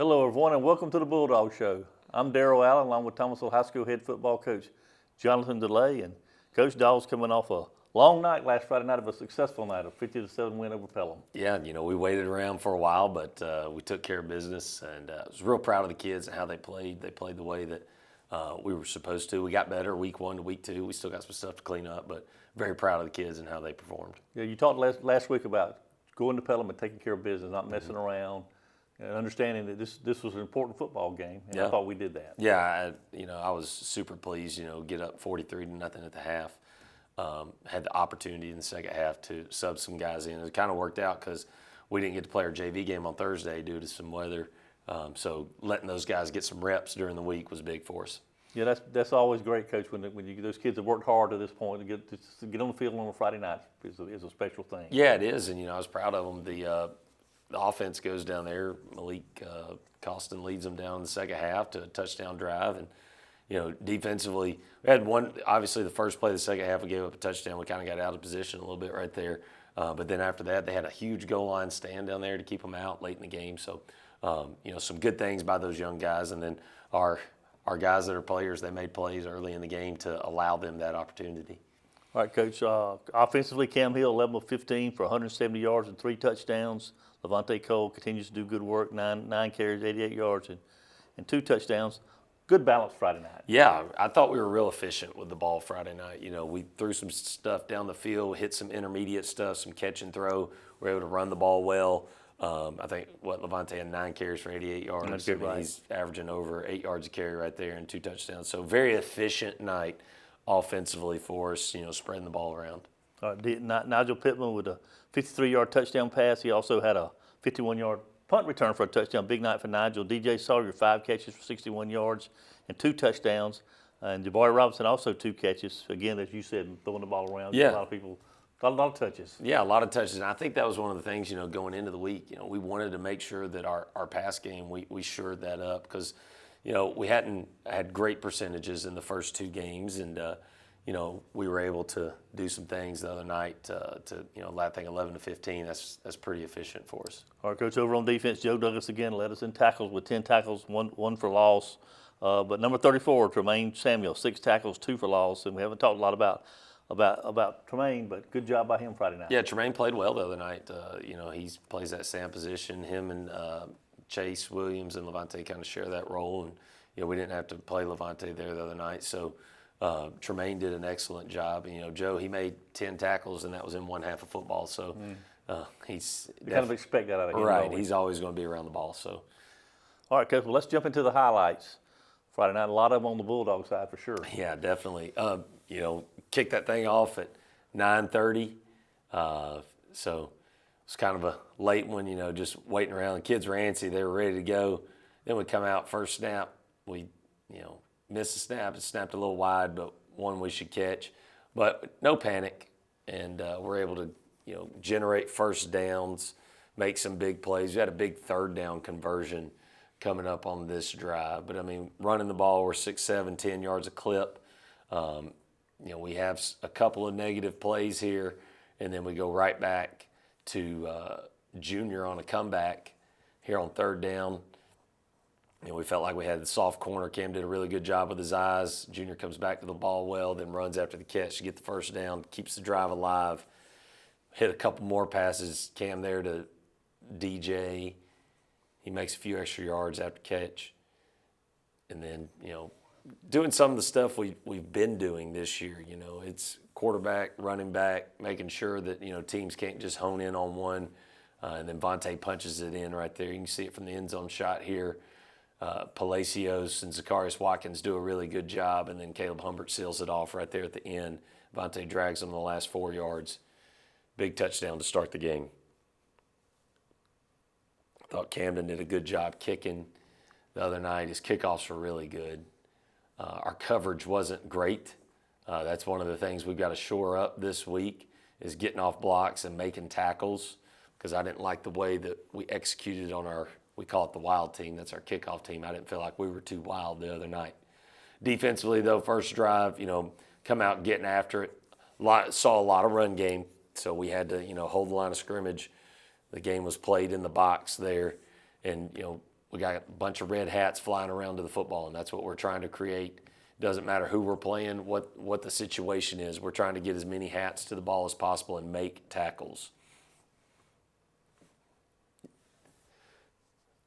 Hello, everyone, and welcome to the Bulldog Show. I'm Darrell Allen, along with Thomasville High School head football coach Jonathan DeLay, and Coach Dawes coming off a long night last Friday night of a successful night, a 50-7 win over Pelham. Yeah, we waited around for a while, but we took care of business, and I was real proud of the kids and how they played. They played the way that we were supposed to. We got better week 1 to week 2. We still got some stuff to clean up, but very proud of the kids and how they performed. Yeah, you talked last week about going to Pelham and taking care of business, not messing around, and understanding that this was an important football game, and I thought we did that. Yeah, I was super pleased. Get up 43-0 at the half. Had the opportunity in the second half to sub some guys in. It kind of worked out because we didn't get to play our JV game on Thursday due to some weather. So letting those guys get some reps during the week was big for us. Yeah, that's always great, Coach. When those kids have worked hard to this point to get on the field on a Friday night is a special thing. Yeah, it is, and I was proud of them. The offense goes down there. Malik Costin leads them down in the second half to a touchdown drive, and defensively, we had one. Obviously, the first play of the second half, we gave up a touchdown. We kind of got out of position a little bit right there, but then after that, they had a huge goal line stand down there to keep them out late in the game. So, some good things by those young guys, and then our guys that are players, they made plays early in the game to allow them that opportunity. All right, Coach. Offensively, Cam Hill, 11 of 15 for 170 yards and 3 touchdowns. Levante Cole continues to do good work, nine carries, 88 yards, and 2 touchdowns. Good balance Friday night. Yeah, I thought we were real efficient with the ball Friday night. We threw some stuff down the field, hit some intermediate stuff, some catch and throw. We were able to run the ball well. I think, Levante had 9 carries for 88 yards. That's good, right. He's averaging over 8 yards a carry right there and 2 touchdowns. So very efficient night offensively for us, spreading the ball around. Nigel Pittman with a 53-yard touchdown pass. He also had a 51-yard punt return for a touchdown. Big night for Nigel. DJ Sawyer, 5 catches for 61 yards and 2 touchdowns. And Jabari Robinson also 2 catches. Again, as you said, throwing the ball around. Yeah. A lot of people, a lot of touches. Yeah, a lot of touches. And I think that was one of the things, going into the week. We wanted to make sure that our pass game, we shored that up because, we hadn't had great percentages in the first 2 games. And, we were able to do some things the other night to I think 11 to 15. That's pretty efficient for us. All right, Coach, over on defense, Joe Douglas again led us in tackles with 10 tackles, one for loss. But number 34, Tremaine Samuel, 6 tackles, 2 for loss. And we haven't talked a lot about Tremaine, but good job by him Friday night. Yeah, Tremaine played well the other night. He plays that Sam position. Him and Chase Williams and Levante kind of share that role. And, we didn't have to play Levante there the other night. So Tremaine did an excellent job. And, Joe, he made 10 tackles, and that was in one half of football. So he's you kind of expect that out of him. Right. He's always going to be around the ball. So, all right, Coach, well, let's jump into the highlights. Friday night, a lot of them on the Bulldog side for sure. Yeah, definitely. Kicked that thing off at 9:30. So it's kind of a late one, just waiting around. The kids were antsy. They were ready to go. Then we come out, first snap. We, missed a snap. It snapped a little wide, but one we should catch. But no panic. And we're able to, generate first downs, make some big plays. We had a big third down conversion coming up on this drive. But, running the ball, we're 6, 7, 10 yards a clip. We have a couple of negative plays here, and then we go right back to Junior on a comeback here on third down. We felt like we had the soft corner. Cam did a really good job with his eyes. Junior comes back to the ball well, then runs after the catch to get the first down, keeps the drive alive. Hit a couple more passes. Cam there to DJ. He makes a few extra yards after catch. And then, doing some of the stuff we've been doing this year. It's quarterback, running back, making sure that, teams can't just hone in on one. And then Vontae punches it in right there. You can see it from the end zone shot here. Palacios and Zacharias Watkins do a really good job, and then Caleb Humbert seals it off right there at the end. Vontae drags them the last 4 yards. Big touchdown to start the game. I thought Camden did a good job kicking the other night. His kickoffs were really good. Our coverage wasn't great. That's one of the things we've got to shore up this week is getting off blocks and making tackles because I didn't like the way that we executed on we call it the wild team. That's our kickoff team. I didn't feel like we were too wild the other night. Defensively, though, first drive, come out getting after it. Saw a lot of run game, so we had to, hold the line of scrimmage. The game was played in the box there, and, we got a bunch of red hats flying around to the football, and that's what we're trying to create. Doesn't matter who we're playing, what the situation is. We're trying to get as many hats to the ball as possible and make tackles.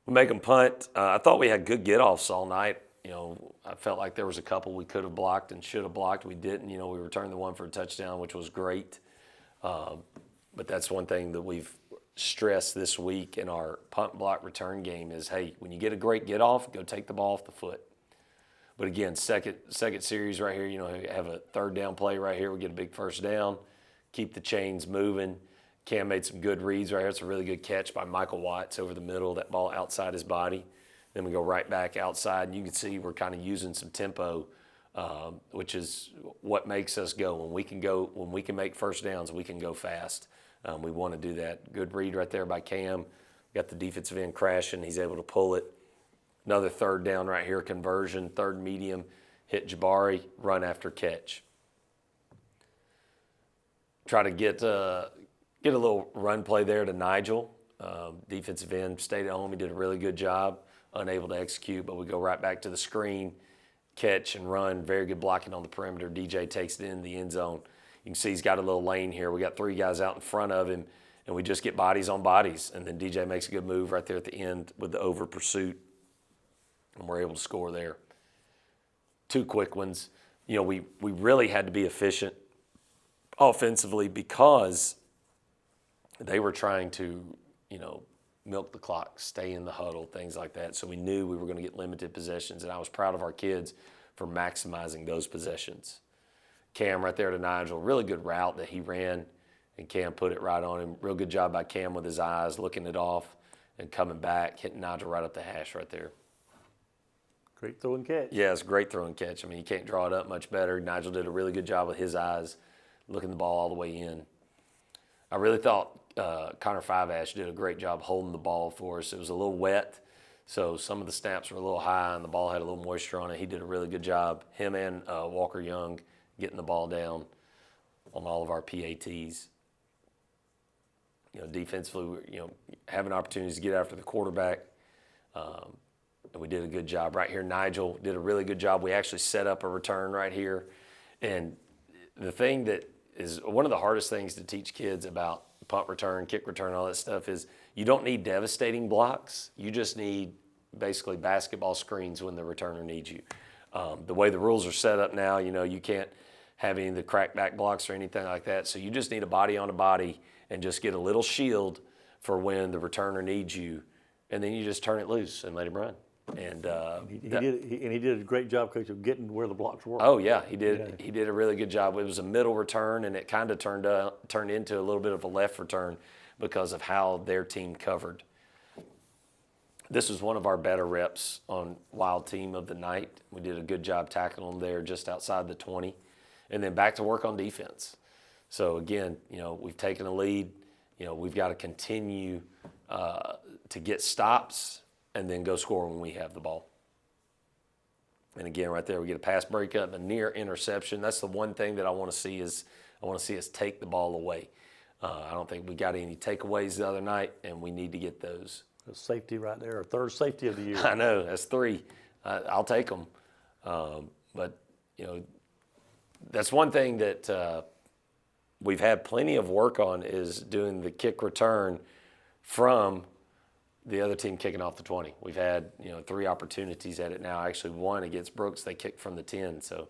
We make them punt. I thought we had good get-offs all night. I felt like there was a couple we could have blocked and should have blocked. We didn't. We returned the one for a touchdown, which was great. But that's one thing that we've stressed this week in our punt block return game is, hey, when you get a great get-off, go take the ball off the foot. But again, second series right here, you have a third down play right here. We get a big first down, keep the chains moving. Cam made some good reads right here. It's a really good catch by Michael Watts over the middle, that ball outside his body. Then we go right back outside, and you can see we're kind of using some tempo, which is what makes us go. When we can make first downs, we can go fast. We want to do that. Good read right there by Cam. Got the defensive end crashing. He's able to pull it. Another third down right here, conversion, third medium, hit Jabari, run after catch. Try to get a little run play there to Nigel. Defensive end stayed at home. He did a really good job, unable to execute, but we go right back to the screen, catch and run. Very good blocking on the perimeter. DJ takes it in the end zone. You can see he's got a little lane here. We got three guys out in front of him, and we just get bodies on bodies. And then DJ makes a good move right there at the end with the over pursuit, and we're able to score there. Two quick ones. We really had to be efficient offensively because they were trying to, milk the clock, stay in the huddle, things like that. So we knew we were going to get limited possessions, and I was proud of our kids for maximizing those possessions. Cam right there to Nigel, really good route that he ran, and Cam put it right on him. Real good job by Cam with his eyes, looking it off and coming back, hitting Nigel right up the hash right there. Great throw and catch. Yeah, it's a great throw and catch. I mean, you can't draw it up much better. Nigel did a really good job with his eyes, looking the ball all the way in. I really thought Connor Five-Ash did a great job holding the ball for us. It was a little wet, so some of the snaps were a little high and the ball had a little moisture on it. He did a really good job, him and Walker Young, getting the ball down on all of our PATs. Defensively, having opportunities to get after the quarterback. And we did a good job right here. Nigel did a really good job. We actually set up a return right here. And the thing that is one of the hardest things to teach kids about punt return, kick return, all that stuff is you don't need devastating blocks. You just need basically basketball screens when the returner needs you. The way the rules are set up now, you can't have any of the crackback blocks or anything like that. So you just need a body on a body and just get a little shield for when the returner needs you. And then you just turn it loose and let him run. And He did a great job, Coach, of getting where the blocks were. Oh yeah, he did. Yeah. He did a really good job. It was a middle return, and it kind of turned into a little bit of a left return because of how their team covered. This was one of our better reps on Wild Team of the night. We did a good job tackling them there just outside the 20, and then back to work on defense. So again, we've taken a lead. We've got to continue to get stops and then go score when we have the ball. And again, right there, we get a pass breakup, a near interception. That's the one thing that I want to see us take the ball away. I don't think we got any takeaways the other night, and we need to get those. A safety right there, our third safety of the year. I know, that's three. I'll take them. But, that's one thing that we've had plenty of work on is doing the kick return from the other team kicking off the 20. We've had, 3 opportunities at it now. Actually, one against Brooks, they kicked from the 10. So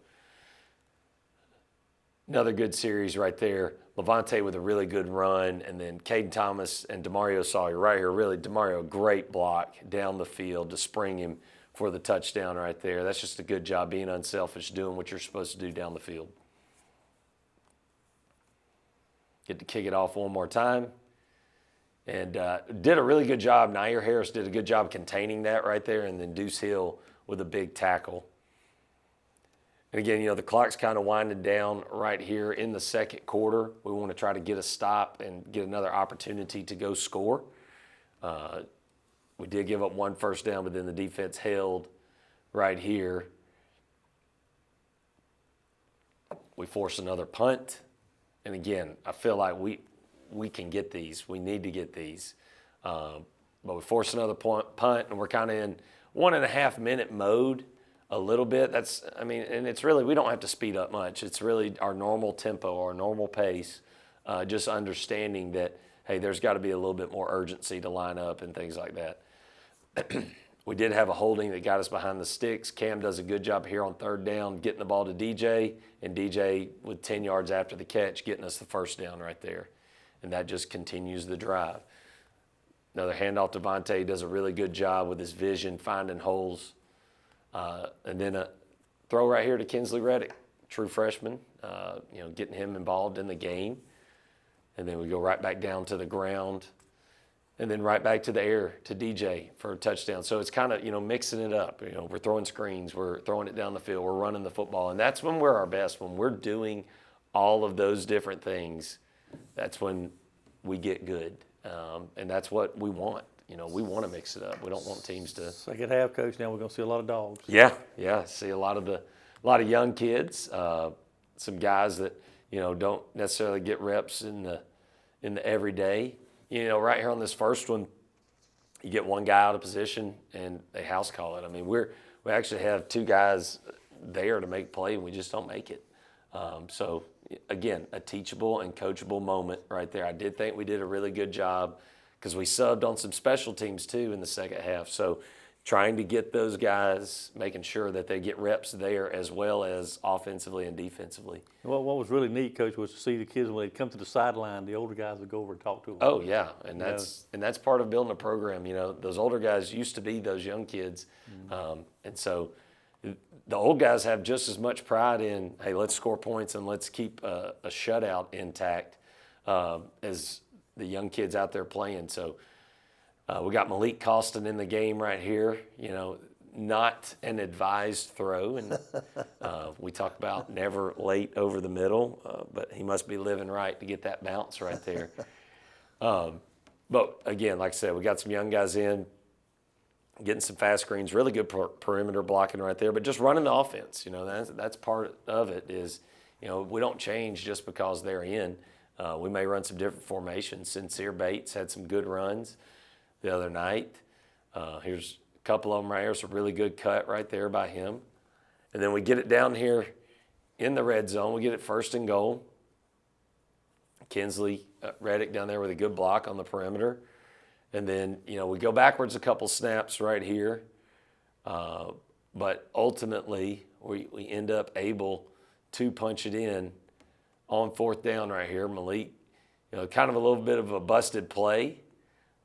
another good series right there. Levante with a really good run, and then Caden Thomas and Demario Sawyer right here. Really, Demario, great block down the field to spring him for the touchdown right there. That's just a good job being unselfish, doing what you're supposed to do down the field. Get to kick it off one more time. And did a really good job. Nair Harris did a good job containing that right there, and then Deuce Hill with a big tackle. And again, the clock's kind of winding down right here in the second quarter. We want to try to get a stop and get another opportunity to go score. We did give up one first down, but then the defense held right here. We force another punt. And again, I feel like we can get these. We need to get these. but we force another punt, and we're kind of in 1.5 minute mode a little bit. And it's really, we don't have to speed up much. It's really our normal tempo, our normal pace, just understanding that, hey, there's got to be a little bit more urgency to line up and things like that. We did have a holding that got us behind the sticks. Cam does a good job here on third down, getting the ball to DJ, and DJ with 10 yards after the catch, getting us the first down right there. And that just continues the drive. Another handoff to Vontae, does a really good job with his vision, finding holes. And then a throw right here to Kinsley Reddick, true freshman, getting him involved in the game. And then we go right back down to the ground, and then right back to the air to DJ for a touchdown. So it's kind of, mixing it up. We're throwing screens, we're throwing it down the field, we're running the football. And that's when we're our best. When we're doing all of those different things, that's when we get good. And that's what we want. We want to mix it up. We don't want teams to. Second half, Coach, now we're going to see a lot of dogs. Yeah. See a lot of young kids, some guys that, don't necessarily get reps in the everyday. Right here on this first one, you get one guy out of position and they house call it. I mean, we actually have two guys there to make play, and we just don't make it. So again, a teachable and coachable moment right there. I did think we did a really good job because we subbed on some special teams too in the second half. So trying to get those guys, making sure that they get reps there as well as offensively and defensively. What was really neat, Coach, was to see the kids when they come to the sideline, the older guys would go over and talk to them. Oh yeah, and that's part of building a program. Those older guys used to be those young kids, and so the old guys have just as much pride in, hey, let's score points and let's keep a shutout intact as the young kids out there playing. So. We got Malik Costin in the game right here, not an advised throw. And we talk about never late over the middle, but he must be living right to get that bounce right there. But again, like I said, we got some young guys in, getting some fast screens, really good perimeter blocking right there, but just running the offense. That's part of it is, we don't change just because they're in. We may run some different formations. Sincere Bates had some good runs the other night. Here's a couple of them right here. It's a really good cut right there by him. And then we get it down here in the red zone. We get it first and goal. Kinsley Reddick down there with a good block on the perimeter. And then, we go backwards a couple snaps right here. But ultimately, we end up able to punch it in on fourth down right here. Malik, kind of a little bit of a busted play,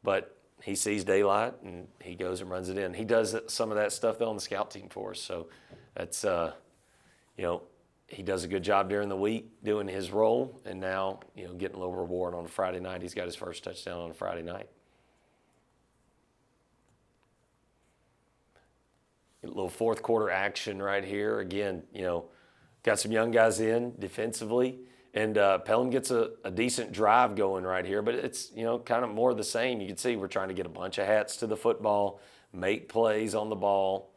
but he sees daylight and he goes and runs it in. He does some of that stuff though on the scout team for us. So that's, he does a good job during the week doing his role, and now, getting a little reward on a Friday night. He's got his first touchdown on a Friday night. A little fourth quarter action right here. Again, got some young guys in defensively. And Pelham gets a decent drive going right here, but it's, kind of more of the same. You can see we're trying to get a bunch of hats to the football, make plays on the ball.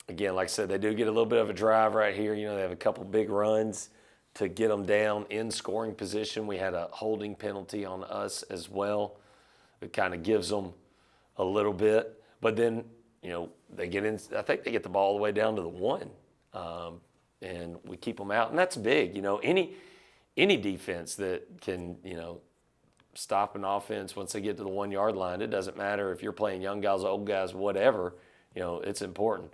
Again, like I said, they do get a little bit of a drive right here. They have a couple big runs to get them down in scoring position. We had a holding penalty on us as well. It kind of gives them a little bit. But then, they get in. I think they get the ball all the way down to the 1. And we keep them out, and that's big. Any defense that can, stop an offense once they get to the 1 yard line. It doesn't matter if you're playing young guys, old guys, whatever. It's important.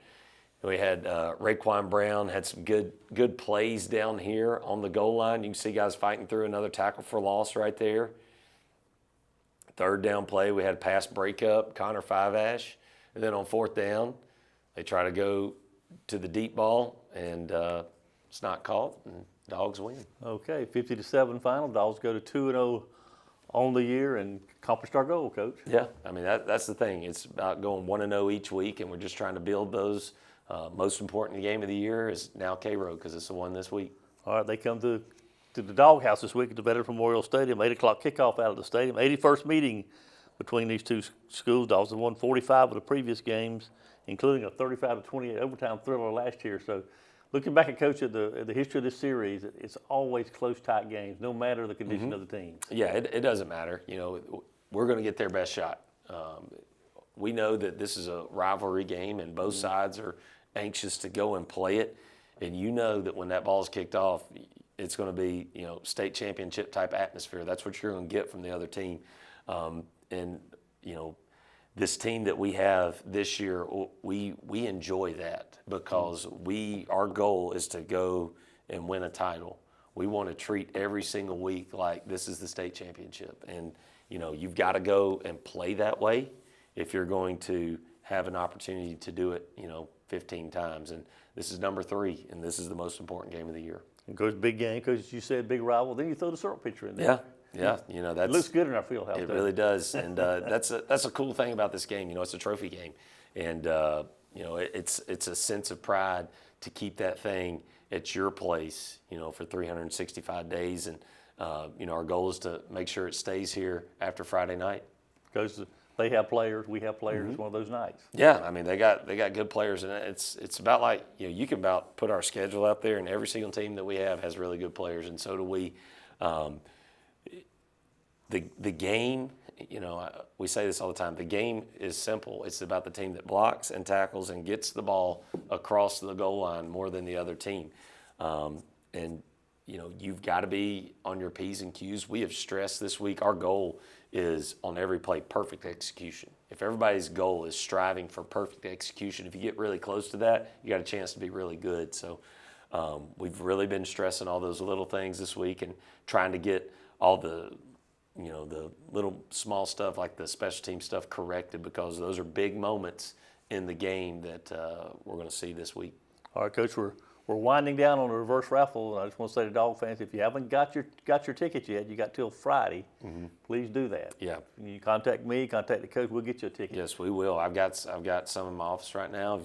We had Raekwon Brown had some good plays down here on the goal line. You can see guys fighting through another tackle for loss right there. Third down play, we had pass breakup, Connor Five-Ash, and then on fourth down, they try to go to the deep ball, and it's not caught, and Dogs win. Okay, 50-7 final. Dogs go to 2-0 on the year and accomplished our goal, Coach. Yeah, I mean, that's the thing. It's about going 1-0 each week, and we're just trying to build those. Most important game of the year is now Cairo, because it's the one this week. All right, they come to the Doghouse this week at the Veterans Memorial Stadium. 8 o'clock kickoff out of the stadium. 81st meeting between these two schools. Dogs have won 45 of the previous games, including a 35-28 overtime thriller last year. So, looking back at Coach at the history of this series, it's always close, tight games, no matter the condition of the team. Yeah, it doesn't matter. we're going to get their best shot. We know that this is a rivalry game, and both sides are anxious to go and play it. And you know that when that ball's kicked off, it's going to be, state championship type atmosphere. That's what you're going to get from the other team. This team that we have this year, we enjoy that because our goal is to go and win a title. We want to treat every single week like this is the state championship. And, you've got to go and play that way if you're going to have an opportunity to do it, 15 times. And this is number 3, and this is the most important game of the year. And Coach, big game, Coach, you said big rival. Then you throw the syrup pitcher in there. Yeah. It looks good in our field house. It really does, and that's a cool thing about this game. It's a trophy game, and it's a sense of pride to keep that thing at your place, for 365 days, and our goal is to make sure it stays here after Friday night. Because they have players, we have players. It's one of those nights. Yeah, I mean they got good players, and it's about like you can about put our schedule out there, and every single team that we have has really good players, and so do we. The game, we say this all the time. The game is simple. It's about the team that blocks and tackles and gets the ball across the goal line more than the other team. You've got to be on your P's and Q's. We have stressed this week. Our goal is on every play perfect execution. If everybody's goal is striving for perfect execution, if you get really close to that, you got a chance to be really good. So we've really been stressing all those little things this week and trying to get all the little small stuff like the special team stuff corrected, because those are big moments in the game that we're going to see this week. All right, Coach, we're winding down on the reverse raffle, and I just want to say to Dog fans, if you haven't got your tickets yet, you got till Friday. Please do that. Yeah. You contact me, contact the coach. We'll get you a ticket. Yes, we will. I've got some in my office right now.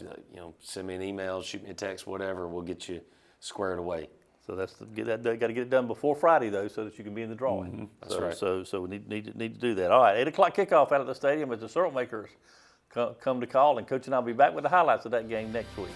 Send me an email, shoot me a text, whatever. We'll get you squared away. So got to get it done before Friday though, so that you can be in the drawing. That's right. So we need to do that. All right, 8 o'clock kickoff out at the stadium as the Syrupmakers come to call, and Coach and I'll be back with the highlights of that game next week.